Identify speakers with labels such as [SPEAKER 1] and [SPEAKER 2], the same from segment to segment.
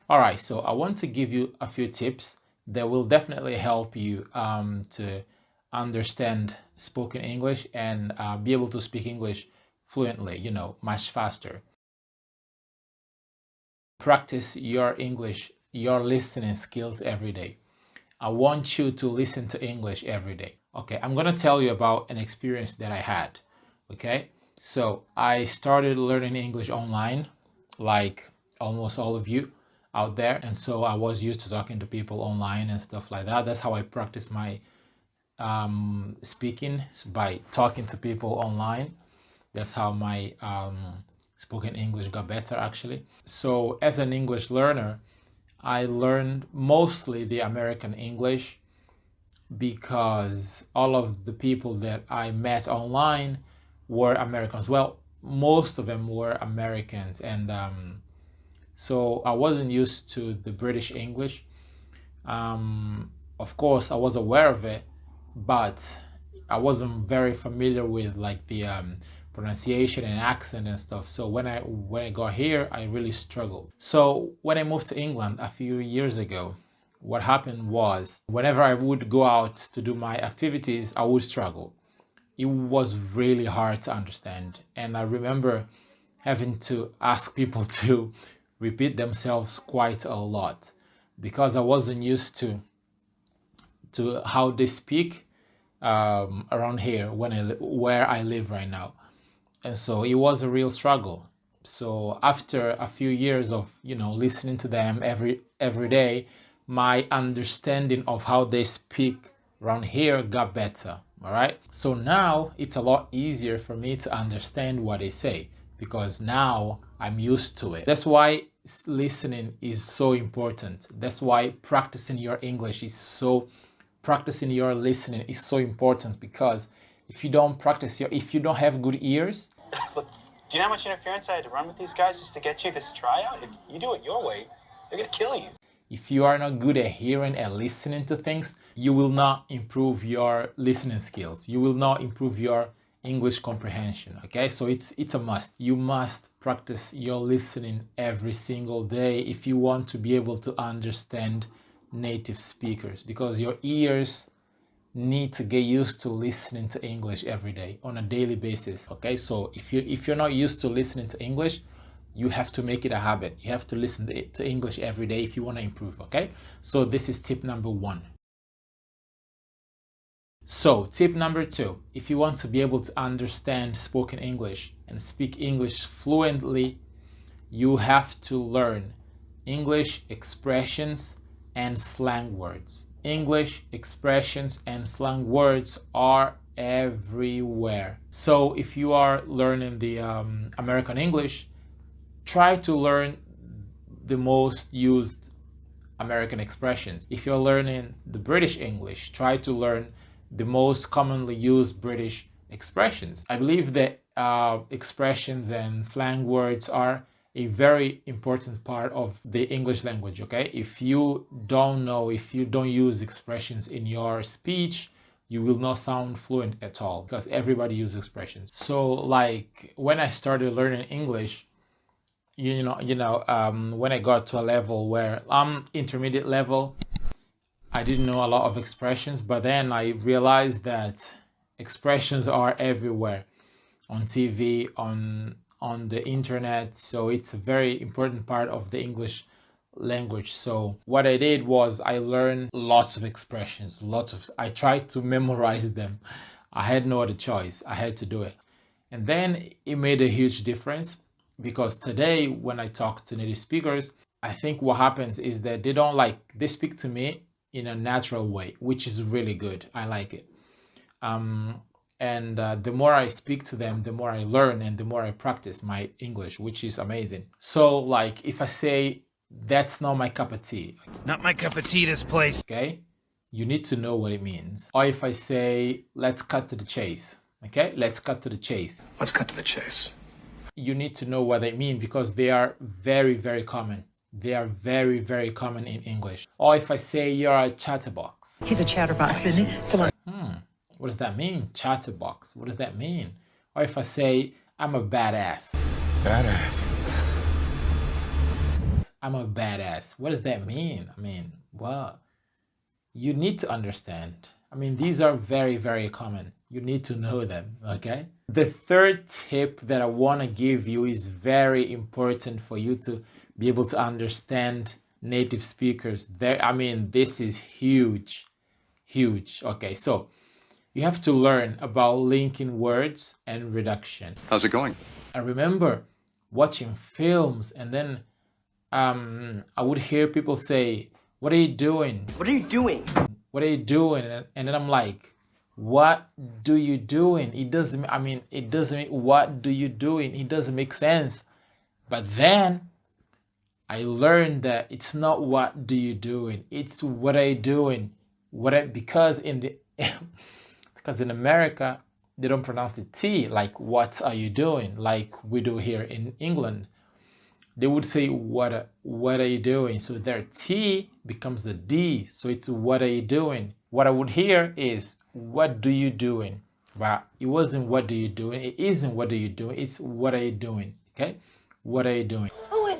[SPEAKER 1] All right, so I want to give you a few tips that will definitely help you to understand spoken English and be able to speak English fluently, much faster. Practice your English, your listening skills every day. I want you to listen to English every day. Okay, I'm going to tell you about an experience that I had. Okay, so I started learning English online, like almost all of you out there. And so I was used to talking to people online and stuff like that. That's how I practice my speaking, by talking to people online. That's how my spoken English got better, actually. So as an English learner, I learned mostly the American English because all of the people that I met online were Americans. Well, most of them were Americans, and so I wasn't used to the British English. Of course, I was aware of it, but I wasn't very familiar with like the pronunciation and accent and stuff. So when I got here, I really struggled. So when I moved to England a few years ago, what happened was whenever I would go out to do my activities, I would struggle. It was really hard to understand, and I remember having to ask people to repeat themselves quite a lot because I wasn't used to how they speak around here where I live right now. And so it was a real struggle. So after a few years of listening to them every day, my understanding of how they speak around here got better. All right, so now it's a lot easier for me to understand what they say because now I'm used to it. That's why listening is so important. That's why practicing your listening is so important, because if you don't if you don't have good ears.
[SPEAKER 2] Look, do you know how much interference I had to run with these guys just to get you this tryout? If you do it your way, they're gonna kill you.
[SPEAKER 1] If you are not good at hearing and listening to things, you will not improve your listening skills. You will not improve your English comprehension. Okay, so it's a must. You must practice your listening every single day if you want to be able to understand native speakers, because your ears need to get used to listening to English every day on a daily basis. Okay, so if you're not used to listening to English, you have to make it a habit. You have to listen to English every day if you want to improve. Okay, so this is tip number 1. So tip number 2, if you want to be able to understand spoken English and speak English fluently, you have to learn English expressions and slang words. English expressions and slang words are everywhere. So if you are learning the American English, try to learn the most used American expressions. If you're learning the British English, try to learn the most commonly used British expressions. I believe that expressions and slang words are a very important part of the English language. Okay, if you don't use expressions in your speech, you will not sound fluent at all, because everybody uses expressions. So like when I started learning English, when I got to a level where I'm intermediate level, I didn't know a lot of expressions, but then I realized that expressions are everywhere, on TV, on the internet. So it's a very important part of the English language. So what I did was I learned lots of expressions, I tried to memorize them. I had no other choice. I had to do it. And then it made a huge difference, because today when I talk to native speakers, I think what happens is that they speak to me in a natural way, which is really good. I like it. And the more I speak to them, the more I learn and the more I practice my English, which is amazing. So like if I say, that's not my cup of tea.
[SPEAKER 3] Not my cup of tea, this place.
[SPEAKER 1] Okay, you need to know what it means. Or if I say, let's cut to the chase. Okay, let's cut to the chase.
[SPEAKER 4] Let's cut to the chase.
[SPEAKER 1] You need to know what they mean, because they are very, very common. They are very, very common in English. Or if I say, you're a chatterbox.
[SPEAKER 5] He's a chatterbox, isn't he? Come on.
[SPEAKER 1] What does that mean? Chatterbox. What does that mean? Or if I say, I'm a badass.
[SPEAKER 4] Badass.
[SPEAKER 1] I'm a badass. What does that mean? I mean, well, you need to understand. I mean, these are very, very common. You need to know them, okay? The third tip that I want to give you is very important for you to be able to understand native speakers. I mean, this is huge, huge. Okay, so you have to learn about linking words and reduction.
[SPEAKER 4] How's it going?
[SPEAKER 1] I remember watching films and then I would hear people say, "What are you doing?
[SPEAKER 6] What are you doing?
[SPEAKER 1] What are you doing?" And then I'm like, "What do you doing?" It doesn't, I mean, it doesn't make, what do you doing? It doesn't make sense. But then I learned that it's not what do you doing, it's what are you doing? Because because in America, they don't pronounce the T like what are you doing, like we do here in England. They would say what are you doing? So their T becomes the D. So it's what are you doing? What I would hear is what do you doing? But it wasn't what do you doing? It isn't what are you doing? It's what are you doing? Okay? What are you doing?
[SPEAKER 7] Owen,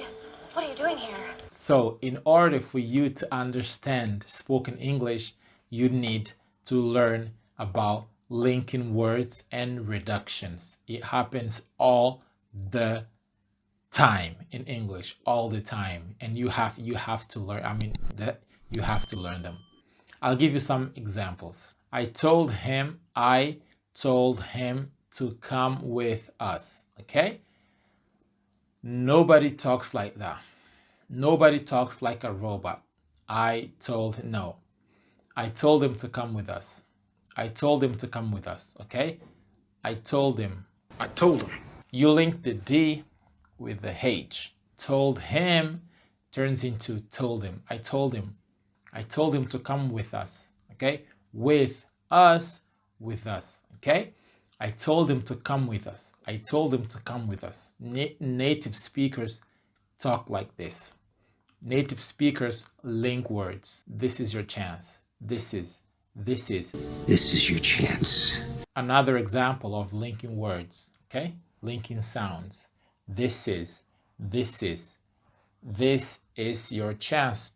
[SPEAKER 7] what are you doing here?
[SPEAKER 1] So in order for you to understand spoken English, you need to learn about linking words and reductions. It happens all the time in English, all the time, and you have to learn. I mean, that you have to learn them. I'll give you some examples. I told him to come with us. Okay? Nobody talks like that. Nobody talks like a robot. I told him to come with us. I told him to come with us. Okay? I told him. You link the D with the H. Told him turns into told him. I told him to come with us. Okay? With us. Okay? I told him to come with us. I told him to come with us. Native speakers talk like this. Native speakers link words. This is your chance. This is.
[SPEAKER 8] This is your chance.
[SPEAKER 1] Another example of linking words. Okay? Linking sounds. This is your chance.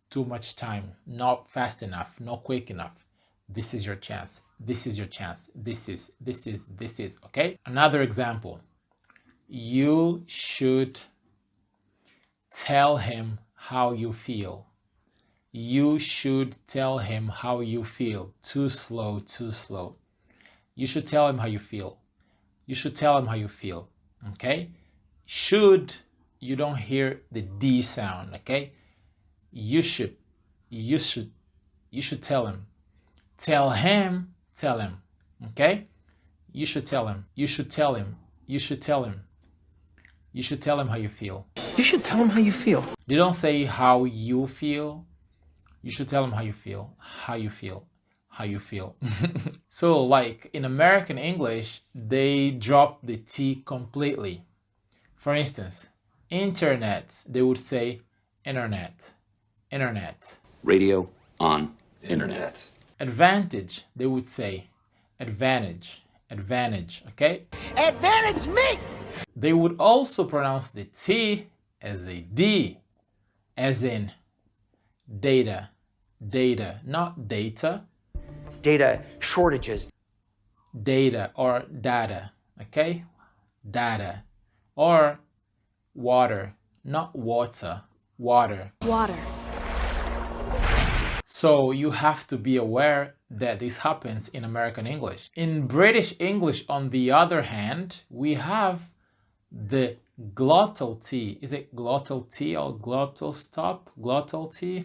[SPEAKER 1] Too much time, not fast enough, not quick enough. This is your chance. This is your chance. This is, okay? Another example. You should tell him how you feel. You should tell him how you feel. Too slow. You should tell him how you feel. You should tell him how you feel, okay? Should, you don't hear the D sound, okay? You should tell him. Tell him, okay? You should tell him. You should tell him how you feel.
[SPEAKER 6] You should tell him how you feel.
[SPEAKER 1] They don't say how you feel. You should tell him how you feel. How you feel. So like in American English, they drop the T completely. For instance, internet, they would say internet.
[SPEAKER 8] Radio on internet.
[SPEAKER 1] Advantage, they would say advantage, okay?
[SPEAKER 6] Advantage me!
[SPEAKER 1] They would also pronounce the T as a D, as in data, not data.
[SPEAKER 6] Data shortages.
[SPEAKER 1] Data or data, okay? Data. Or water, not water, water. So you have to be aware that this happens in American English. In British English, on the other hand, we have the glottal T. Is it glottal T or glottal stop? Glottal T?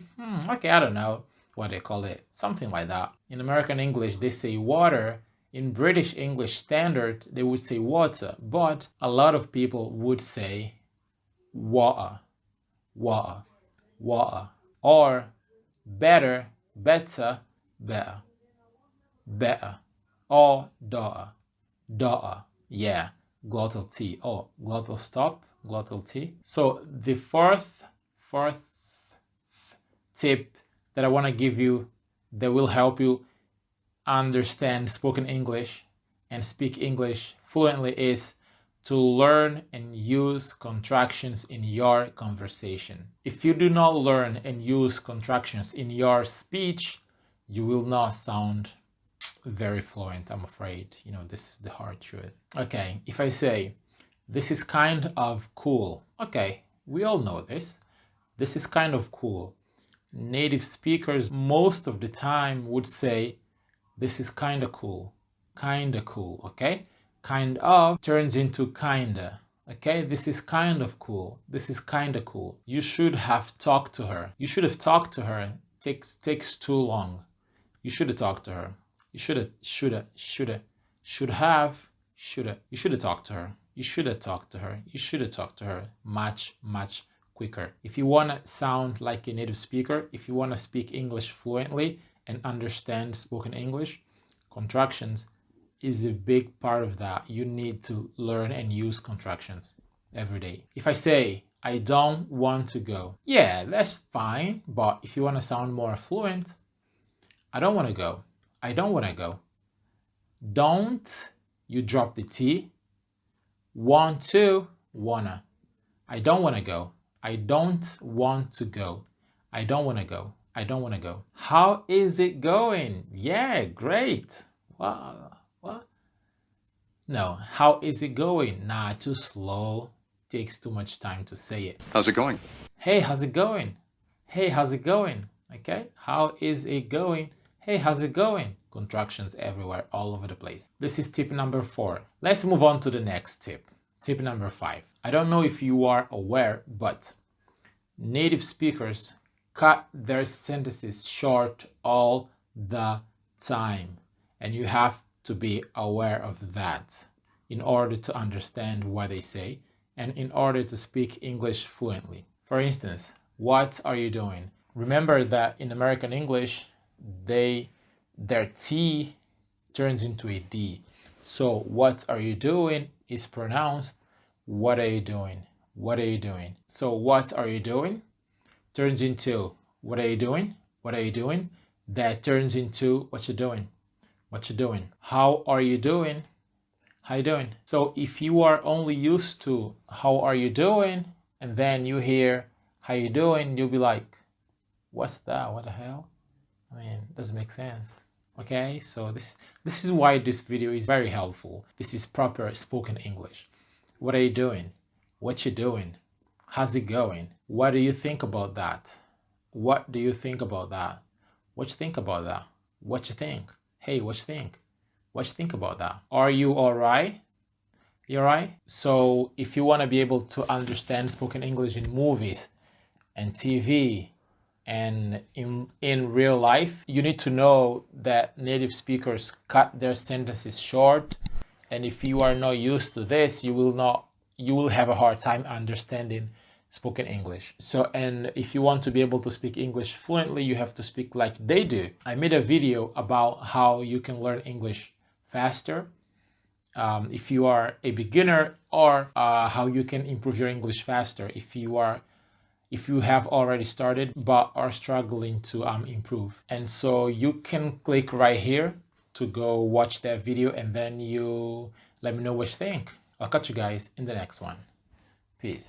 [SPEAKER 1] Okay, I don't know what they call it. Something like that. In American English, they say water. In British English Standard, they would say water. But a lot of people would say water. Or better. Or daughter. Yeah, glottal T. Oh, glottal stop, glottal T. So the fourth tip that I want to give you that will help you understand spoken English and speak English fluently is to learn and use contractions in your conversation. If you do not learn and use contractions in your speech, you will not sound very fluent, I'm afraid. You know, this is the hard truth. Okay, if I say, this is kind of cool. Okay, we all know this. This is kind of cool. Native speakers most of the time would say, this is kind of cool. Kind of cool, okay? Kind of turns into kinda. Okay, this is kind of cool. This is kind of cool. You should have talked to her. You should have talked to her. Takes too long. You should have talked to her. You should have talked to her. You should have talked to her. You should have talked to her much quicker. If you want to sound like a native speaker, if you want to speak English fluently and understand spoken English, contractions is a big part of that. You need to learn and use contractions every day. If I say, I don't want to go, yeah, that's fine. But if you want to sound more fluent, I don't want to go. I don't want to go. Don't, you drop the T. Want to, wanna. I don't want to go. I don't want to go. I don't want to go. I don't want to go. How is it going? Yeah, great. Wow. What? No, how is it going? Nah, too slow. Takes too much time to say it.
[SPEAKER 4] How's it going?
[SPEAKER 1] Hey, how's it going? Hey, how's it going? Okay, how is it going? Hey, how's it going? Contractions everywhere, all over the place. This is tip number 4. Let's move on to the next tip. Tip number 5. I don't know if you are aware, but native speakers cut their sentences short all the time. And you have to be aware of that in order to understand what they say and in order to speak English fluently. For instance, what are you doing? Remember that in American English, their T turns into a D. So what are you doing is pronounced what are you doing? What are you doing? So what are you doing turns into what are you doing? What are you doing? That turns into what you doing? What you doing? How are you doing? How you doing? So if you are only used to how are you doing and then you hear how you doing, you'll be like, what's that? What the hell? I mean, it doesn't make sense. Okay, so this is why this video is very helpful. This is proper spoken English. What are you doing? What you doing? How's it going? What do you think about that? What do you think about that? What you think about that? What you think? Hey, what you think? What you think about that? Are you all right? You all right? So if you want to be able to understand spoken English in movies and TV and in real life, you need to know that native speakers cut their sentences short. And if you are not used to this, you will have a hard time understanding spoken English. So, and if you want to be able to speak English fluently, you have to speak like they do. I made a video about how you can learn English faster if you are a beginner, or how you can improve your English faster if you have already started but are struggling to improve. And so you can click right here to go watch that video, and then you let me know what you think. I'll catch you guys in the next one. Peace.